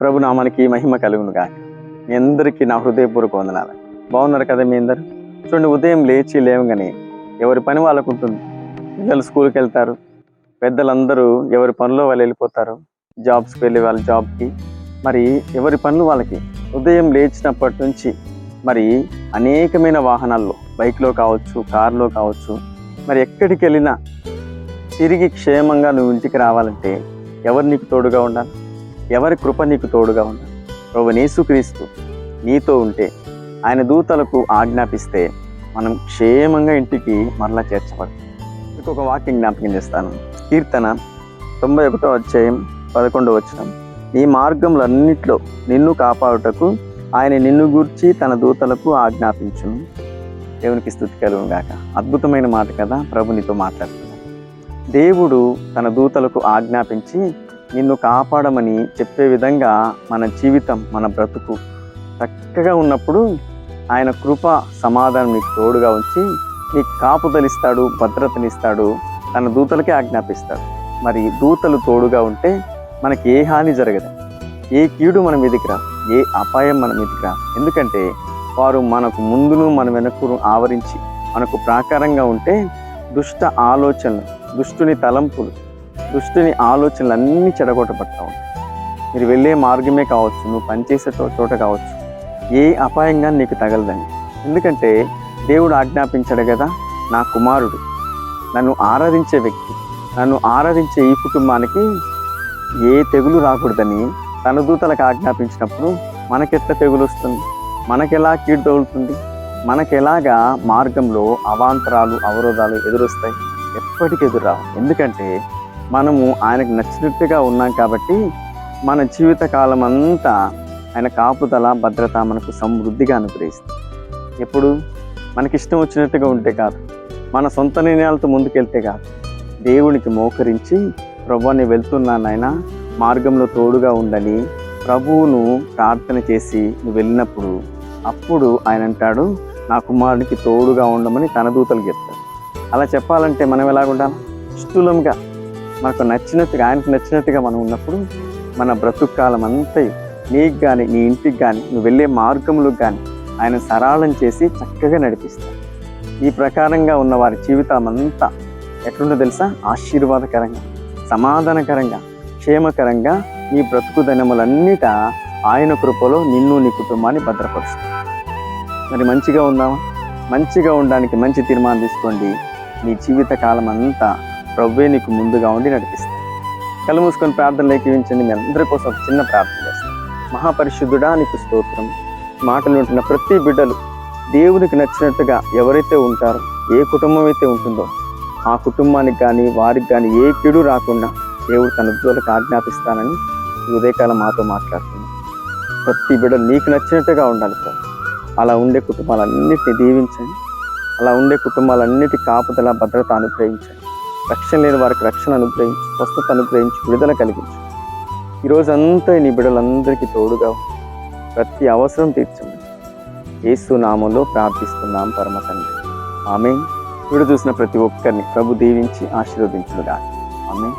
ప్రభు నామానికి మహిమ కలుగును గాక. మీ అందరికీ నా హృదయపూర్వక వందనాలు. బాగున్నారు కదా మీ అందరు? చూడండి, ఉదయం లేవగానే ఎవరి పని వాళ్ళకు ఉంటుంది. పిల్లలు స్కూల్కి వెళ్తారు, పెద్దలందరూ ఎవరి పనిలో వాళ్ళు వెళ్ళిపోతారు, జాబ్స్కి వెళ్ళే వాళ్ళ జాబ్కి, మరి ఎవరి పనులు వాళ్ళకి. ఉదయం లేచినప్పటి నుంచి మరి అనేకమైన వాహనాల్లో, బైక్లో కావచ్చు, కారులో కావచ్చు, మరి ఎక్కడికి వెళ్ళినా తిరిగి క్షేమంగా నువ్వు ఇంటికి రావాలంటే ఎవరు నీకు తోడుగా ఉండాలి? ఎవరి కృప నీకు తోడుగా ఉండాలి? ప్రభువైన యేసుక్రీస్తు నీతో ఉంటే, ఆయన దూతలకు ఆజ్ఞాపిస్తే మనం క్షేమంగా ఇంటికి మరలా చేర్చబడతాం. ఇంకొక వాక్యం జ్ఞాపకం చేస్తాను. కీర్తన 91వ అధ్యాయం 11వ వచనం. నీ మార్గములన్నిట్లో నిన్ను కాపాడుటకు ఆయన నిన్ను గూర్చి తన దూతలకు ఆజ్ఞాపించును. దేవునికి స్తుతి కలుగును గాక. అద్భుతమైన మాట కదా. ప్రభు నీతో మాట్లాడుతున్నాడు. దేవుడు తన దూతలకు ఆజ్ఞాపించి నిన్ను కాపాడమని చెప్పే విధంగా మన జీవితం, మన బ్రతుకు చక్కగా ఉన్నప్పుడు ఆయన కృప, సమాధానం నీకు తోడుగా ఉంచి నీకు కాపుదలిస్తాడు, భద్రతనిస్తాడు, తన దూతలకే ఆజ్ఞాపిస్తాడు. మరి దూతలు తోడుగా ఉంటే మనకి ఏ హాని జరగదు, ఏ కీడు మన మీదికి రాదు, ఏ అపాయం మన మీదికి రాదు. ఎందుకంటే వారు మనకు ముందును మన వెనకను ఆవరించి మనకు ప్రాకారంగా ఉంటే దుష్ట ఆలోచనలు, దుష్టుని తలంపులు, దుష్టుని ఆలోచనలు అన్నీ చెడగొట్టబడతా ఉంటాయి. మీరు వెళ్ళే మార్గమే కావచ్చు, నువ్వు పనిచేసే చోట కావచ్చు, ఏ అపాయంగా నీకు తగలదండి. ఎందుకంటే దేవుడు ఆజ్ఞాపించాడు కదా, నా కుమారుడు, నన్ను ఆరాధించే వ్యక్తి, నన్ను ఆరాధించే ఈ కుటుంబానికి ఏ తెగులు రాకూడదని తన దూతలకు ఆజ్ఞాపించినప్పుడు మనకెట్లా తెగులు వస్తుంది? మనకెలా కీడు తగులుతుంది? మనకెలాగా మార్గంలో అవాంతరాలు, అవరోధాలు ఎదురొస్తాయి? ఎప్పటికీ ఎదురురావు. ఎందుకంటే మనము ఆయనకు నచ్చినట్టుగా ఉన్నాం కాబట్టి మన జీవితకాలం అంతా ఆయన కాపుదల, భద్రత మనకు సమృద్ధిగా అనుగ్రహిస్తుంది. ఎప్పుడు మనకిష్టం వచ్చినట్టుగా ఉంటే కాదు, మన సొంత నిర్ణయాలతో ముందుకెళ్తే కాదు, దేవునికి మోకరించి ప్రభువుని వెళ్తున్నాను ఆయన మార్గంలో తోడుగా ఉండని ప్రభువును ప్రార్థన చేసి నువ్వు వెళ్ళినప్పుడు అప్పుడు ఆయన అంటాడు, నా కుమారుడికి తోడుగా ఉండమని తన దూతలు చెప్తాడు. అలా చెప్పాలంటే మనం ఎలాగ ఉండాలి? ఇష్టంగా మనకు నచ్చినట్టుగా, ఆయనకు నచ్చినట్టుగా మనం ఉన్నప్పుడు మన బ్రతుకు కాలం అంతా నీకు కానీ, నీ ఇంటికి కానీ, నువ్వు వెళ్ళే మార్గంలో కానీ ఆయన సరళం చేసి చక్కగా నడిపిస్తాడు. ఈ ప్రకారంగా ఉన్న వారి జీవితం అంతా ఎట్లుందో తెలుసా? ఆశీర్వాదకరంగా, సమాధానకరంగా, క్షేమకరంగా నీ బ్రతుకు దినములన్నిట ఆయన కృపలో నిన్ను, నీ కుటుంబాన్ని భద్రపరుస్తుంది. మరి మంచిగా ఉందామా? మంచిగా ఉండడానికి మంచి తీర్మానం తీసుకోండి. నీ జీవిత కాలం అంతా ప్రభువే నీకు ముందుగా ఉండి నడిపిస్తాడు. కళ్ళు మూసుకొని ప్రార్థనలు ఏకీవించండి. మీ అందరి కోసం ఒక చిన్న ప్రార్థన చేస్తాను. మహాపరిశుద్ధుడా, నీకు స్తోత్రం. మాటలు ఉంటున్న ప్రతి బిడ్డలు దేవునికి నచ్చినట్టుగా ఎవరైతే ఉంటారో, ఏ కుటుంబం అయితే ఉంటుందో ఆ కుటుంబానికి కానీ, వారికి కానీ ఏ కీడు రాకుండా దేవుడు తన దూతలకు ఆజ్ఞాపిస్తానని ఈ ఉదయకాలం మాతో మాట్లాడుతున్నాను. ప్రతి బిడ్డలు నీకు నచ్చినట్టుగా ఉండాలి ప్రభు. అలా ఉండే కుటుంబాలన్నిటిని దీవించండి. అలా ఉండే కుటుంబాలన్నిటి కాపుదల, భద్రత అనుగ్రహించండి. రక్షణ లేని వారికి రక్షణ అనుగ్రహించి, స్వస్థత అనుగ్రహించి, విడుదల కలిగించు. ఈరోజంతా నీ బిడ్డలందరికీ తోడుగా ప్రతి అవసరం తీర్చండి. యేసు నామములో ప్రార్థిస్తున్నాం పరమ తండ్రి. ఆమేన్. వీడియో చూసిన ప్రతి ఒక్కరిని ప్రభు దీవించి ఆశీర్వదించునుగాక. ఆమేన్.